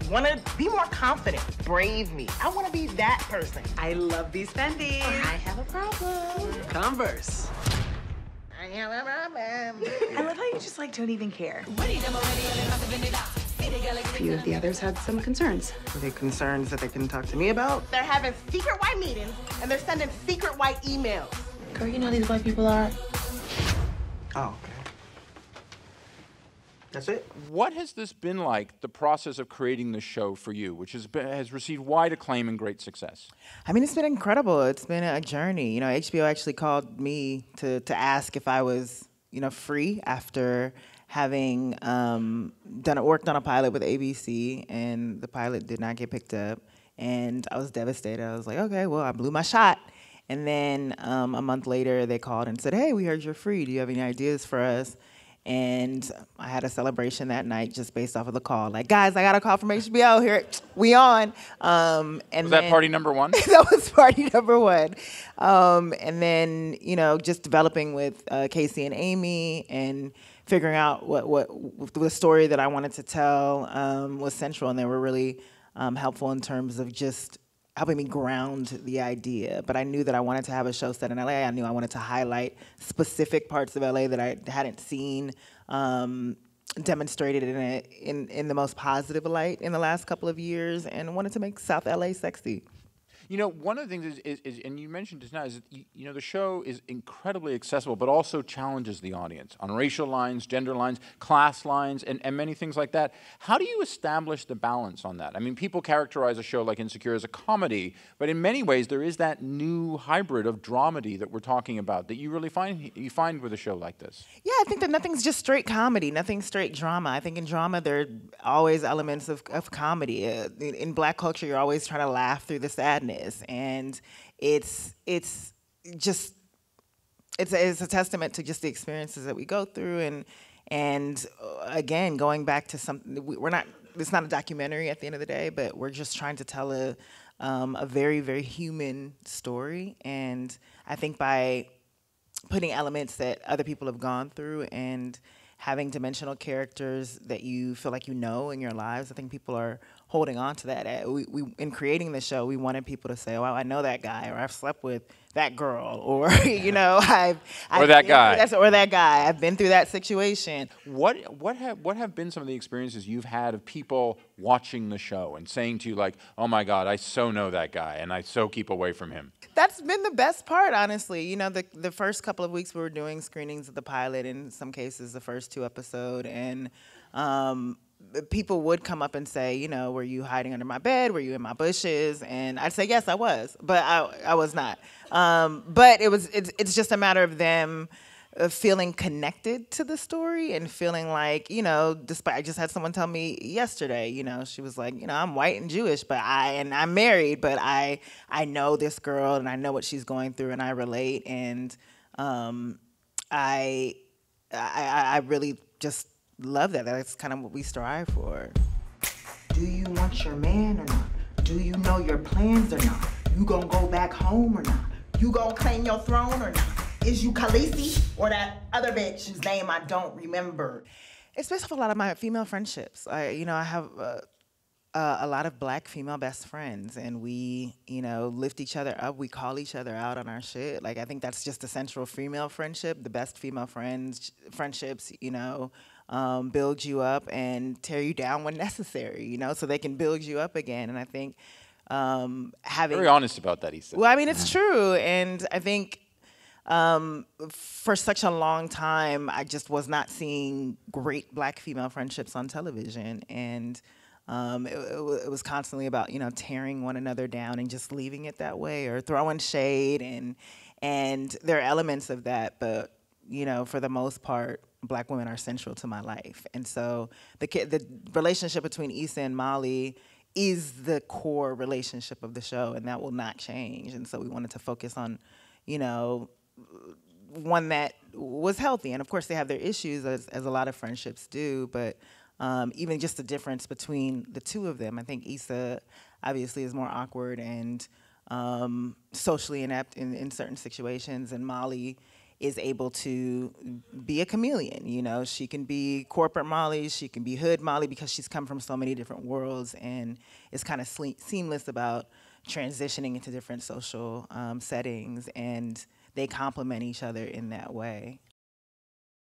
want to be more confident, brave me. I want to be that person. I love these Fendi's. I have a problem. Converse. I have a problem. I love how you just like don't even care. A few of the others had some concerns. Were they concerns that they couldn't talk to me about? They're having secret white meetings, and they're sending secret white emails. Girl, you know these white people are. Oh, okay. That's it? What has this been like, the process of creating the show for you, which has received wide acclaim and great success? I mean, it's been incredible. It's been a journey. You know, HBO actually called me to ask if I was, free after having worked on a pilot with ABC, and the pilot did not get picked up. And I was devastated. I was like, okay, well, I blew my shot. And then a month later, they called and said, hey, we heard you're free. Do you have any ideas for us? And I had a celebration that night just based off of the call. Like, guys, I got a call from HBO. Here, we on. And was that party number one? That was party number one. And then, just developing with Casey and Amy and figuring out what the story that I wanted to tell was central. And they were really helpful in terms of just helping me ground the idea. But I knew that I wanted to have a show set in LA. I knew I wanted to highlight specific parts of LA that I hadn't seen demonstrated in the most positive light in the last couple of years, and wanted to make South LA sexy. One of the things is and you mentioned just now, is that, the show is incredibly accessible, but also challenges the audience on racial lines, gender lines, class lines, and many things like that. How do you establish the balance on that? I mean, people characterize a show like Insecure as a comedy, but in many ways there is that new hybrid of dramedy that we're talking about that you really find with a show like this. Yeah, I think that nothing's just straight comedy, nothing's straight drama. I think in drama there are always elements of comedy. In Black culture, you're always trying to laugh through the sadness. And it's a testament to just the experiences that we go through, and again, going back to something, it's not a documentary at the end of the day, but we're just trying to tell a very, very human story. And I think by putting elements that other people have gone through and having dimensional characters that you feel like in your lives, I think people are holding on to that. We in creating the show, we wanted people to say, "Oh, I know that guy," or "I've slept with that girl," or or that guy. I've been through that situation. What have been some of the experiences you've had of people watching the show and saying to you, like, "Oh my God, I so know that guy, and I so keep away from him"? That's been the best part, honestly. The first couple of weeks we were doing screenings of the pilot, in some cases the first 2 episodes, and people would come up and say, were you hiding under my bed? Were you in my bushes? And I'd say, yes, I was, but I was not. But it's just a matter of them feeling connected to the story and feeling like, despite, I just had someone tell me yesterday, she was like, I'm white and Jewish, but I'm married, but I know this girl and I know what she's going through and I relate. And I really just love that. That's kind of what we strive for. Do you want your man or not? Do you know your plans or not? You gonna go back home or not? You gonna claim your throne or not? Is you Khaleesi or that other bitch whose name I don't remember? It's based off a lot of my female friendships. I have a lot of Black female best friends, and we, lift each other up. We call each other out on our shit. Like, I think that's just the central female friendship. The best female friendships, build you up and tear you down when necessary, so they can build you up again. And I think having... Very honest about that, he said. Well, I mean, it's true. And I think for such a long time, I just was not seeing great Black female friendships on television. And it was constantly about, tearing one another down and just leaving it that way, or throwing shade. And there are elements of that, but, for the most part, Black women are central to my life. And so the relationship between Issa and Molly is the core relationship of the show, and that will not change. And so we wanted to focus on, one that was healthy. And of course they have their issues, as a lot of friendships do, but even just the difference between the two of them. I think Issa obviously is more awkward and socially inept in certain situations, and Molly is able to be a chameleon. You know, she can be corporate Molly, she can be hood Molly, because she's come from so many different worlds, and it's kind of seamless about transitioning into different social settings, and they complement each other in that way.